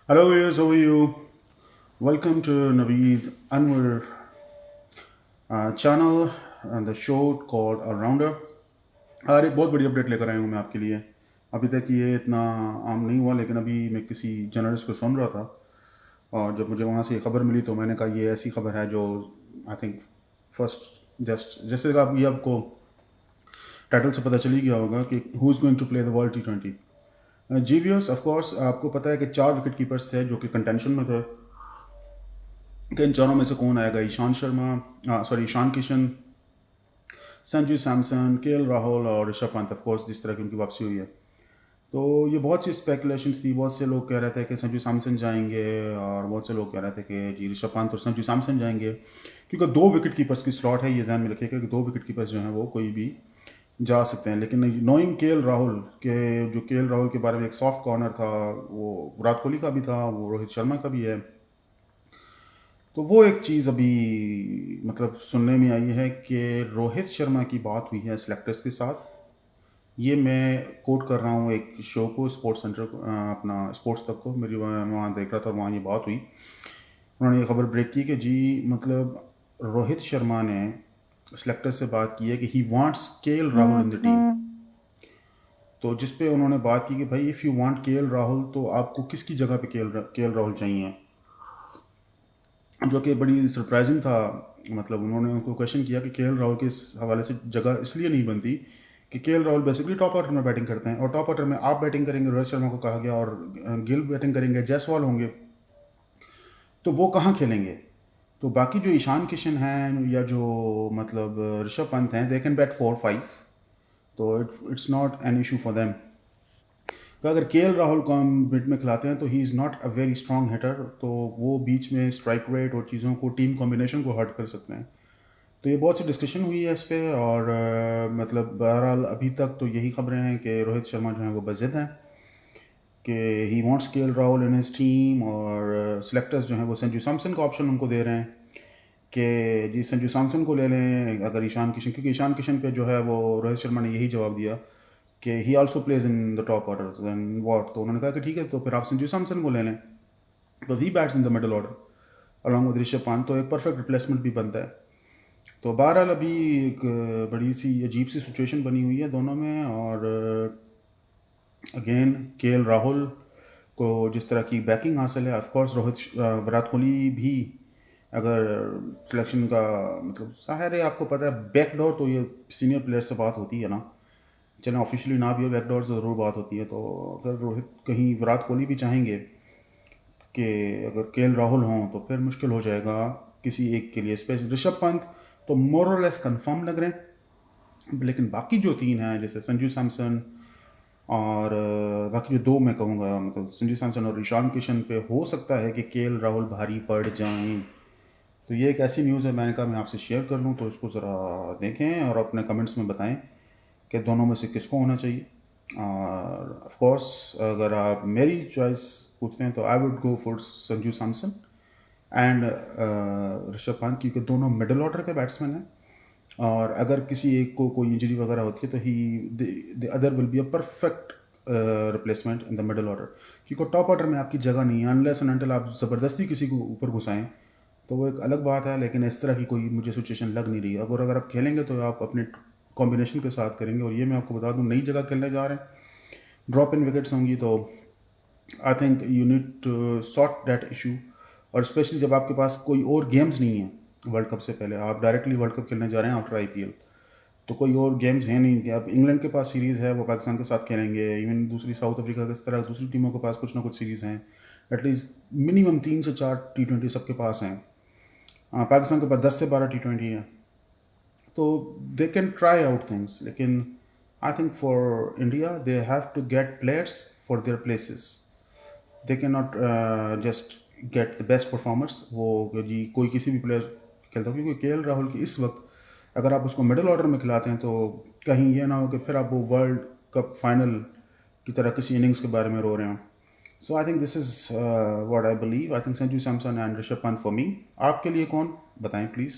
Hello, viewers, how are you? Welcome to Naveed Anwar channel and the show called Allrounder. और एक बहुत बड़ी update लेकर आया हूँ मैं आपके लिए। अभी तक ये इतना आम नहीं हुआ, लेकिन अभी मैं किसी जर्नलिस्ट को सुन रहा था और जब मुझे वहाँ से ये खबर मिली तो मैंने कहा ये ऐसी खबर है जो आई थिंक फर्स्ट जस्ट जैसे कि आप ये आपको टाइटल से पता चली गया होगा कि who is going to play the world T20। जीवीएस ऑफ कोर्स आपको पता है कि 4 विकेट कीपर्स थे जो कि कंटेंशन में थे कि इन चारों में से कौन आएगा। ईशान किशन, संजू सैमसन, केएल राहुल और ऋषभ पंत। ऑफ कोर्स जिस तरह की उनकी वापसी हुई है तो ये बहुत सी स्पेकुलेशंस थी। बहुत से लोग कह रहे थे कि संजू सैमसन जाएंगे और बहुत से लोग कह रहे थे कि जी ऋषभ पंत और संजू सैमसन जाएंगे, क्योंकि 2 विकेट कीपर्स की स्लॉट है। ये ध्यान में रखिएगा कि 2 विकेट कीपर्स जो हैं वो कोई भी जा सकते हैं। लेकिन नोइंग केएल राहुल के बारे में एक सॉफ्ट कॉर्नर था, वो विराट कोहली का भी था, वो रोहित शर्मा का भी है। तो वो एक चीज़ अभी मतलब सुनने में आई है कि रोहित शर्मा की बात हुई है सिलेक्टर्स के साथ। ये मैं कोट कर रहा हूँ एक शो को, स्पोर्ट्स सेंटर को, अपना स्पोर्ट्स तक को। मेरी वहाँ देख रहा था और वहाँ ये बात हुई। उन्होंने ये खबर ब्रेक की कि जी मतलब रोहित शर्मा ने सिलेक्टर से बात की है कि he wants KL Rahul in the team. तो जिस पे उन्होंने बात की कि भाई if you want KL Rahul तो आपको किसकी जगह पे केएल राहुल चाहिए, जो कि बड़ी सरप्राइजिंग था। मतलब उन्होंने उनको क्वेश्चन किया कि केएल राहुल के इस हवाले से जगह इसलिए नहीं बनती कि KL Rahul basically top order में बैटिंग करते हैं और टॉप ऑर्डर में आप बैटिंग करेंगे, रोहित शर्मा को कहा गया, और गिल बैटिंग करेंगे, जायसवाल होंगे, तो वो कहाँ खेलेंगे। तो बाकी जो ईशान किशन हैं या जो मतलब ऋषभ पंत हैं, दे कैन बैट 4-5, तो it's not an issue for them. तो अगर केएल राहुल को हम मिड में खिलाते हैं तो he is not a very strong hitter, तो वो बीच में स्ट्राइक रेट और चीज़ों को, टीम कॉम्बिनेशन को हर्ट कर सकते हैं। तो ये बहुत सी डिस्कशन हुई है इस पे और मतलब बहरहाल अभी तक तो यही खबरें हैं कि रोहित शर्मा जो है वो बज़िद हैं कि he wants KL Rahul in his team, और सेलेक्टर्स जो हैं वो संजू सैमसन का ऑप्शन उनको दे रहे हैं कि जी संजू सैमसन को ले लें अगर ईशान किशन, क्योंकि ईशान किशन पे जो है वो रोहित शर्मा ने यही जवाब दिया कि he also plays in the top order then what. तो उन्होंने कहा कि ठीक है तो फिर आप संजू सैमसन को ले लें, because he bats in the middle order along with Rishabh Pant, तो एक परफेक्ट रिप्लेसमेंट भी बनता है। तो बहरहाल अभी एक बड़ी सी अजीब सी सिचुएशन बनी हुई है दोनों में। और अगेन केएल राहुल को जिस तरह की बैकिंग हासिल है, ऑफकोर्स विराट कोहली भी अगर सिलेक्शन का मतलब ज़ाहिर है, आपको पता है बैकडोर तो ये सीनियर प्लेयर से बात होती है ना, चलें ऑफिशियली ना भी हो, बैकडोर से ज़रूर बात होती है। तो अगर रोहित कहीं विराट कोहली भी चाहेंगे कि अगर केएल राहुल हों तो फिर मुश्किल हो जाएगा किसी एक के लिए। स्पेशल ऋषभ पंत तो मोर और लेस कंफर्म लग रहे हैं, लेकिन बाकी जो 3 हैं जैसे संजू सैमसन और बाकी जो 2 मैं कहूँगा, मतलब संजू सैमसन और ईशान किशन पे हो सकता है कि केएल राहुल भारी पड़ जाएं। तो ये एक ऐसी न्यूज़ है, मैंने कहा मैं आपसे शेयर कर लूँ, तो इसको ज़रा देखें और अपने कमेंट्स में बताएं कि दोनों में से किसको होना चाहिए। और ऑफ कोर्स अगर आप मेरी चॉइस पूछते हैं तो I would go for Sanju Samson and Rishabh Pant, क्योंकि दोनों मिडिल ऑर्डर के बैट्समैन हैं। और अगर किसी एक को कोई इंजरी वगैरह होती है तो ही the other will be a perfect replacement in the middle order, क्योंकि टॉप ऑर्डर में आपकी जगह नहीं है अनलेस एंड अनटिल आप ज़बरदस्ती किसी को ऊपर घुसाएं, तो वो एक अलग बात है। लेकिन इस तरह की कोई मुझे सिचुएशन लग नहीं रही है। अगर आप खेलेंगे तो आप अपने कॉम्बिनेशन के साथ करेंगे, और ये मैं आपको बता दूं नई जगह खेलने जा रहे हैं, ड्रॉप इन विकेट्स होंगी, तो I think you need to sort that issue. और स्पेशली जब आपके पास कोई और गेम्स नहीं है वर्ल्ड कप से पहले, आप डायरेक्टली वर्ल्ड कप खेलने जा रहे हैं आफ्टर आईपीएल, तो कोई और गेम्स हैं नहीं कि अब इंग्लैंड के पास सीरीज़ है वो पाकिस्तान के साथ खेलेंगे, इवन दूसरी साउथ अफ्रीका के तरह दूसरी टीमों के पास कुछ ना कुछ सीरीज़ हैं, एटलीस्ट मिनिमम 3 से 4 T20 सबके पास हैं। पाकिस्तान के पास 10 से 12 T20 हैं, तो they can try out things. लेकिन I think for India they have to get players for their places, they can not just get the best performers. वो जी कोई किसी भी प्लेयर खेलता हो, क्योंकि केएल राहुल की इस वक्त अगर आप उसको मिडिल ऑर्डर में खिलाते हैं तो कहीं ये ना हो कि फिर आप वो वर्ल्ड कप फाइनल की तरह किसी इनिंग्स के बारे में रो रहे हो। So I think this is what I believe. I think Sanju Samson and Rishabh Pant for me. आपके लिए कौन, बताएं प्लीज़।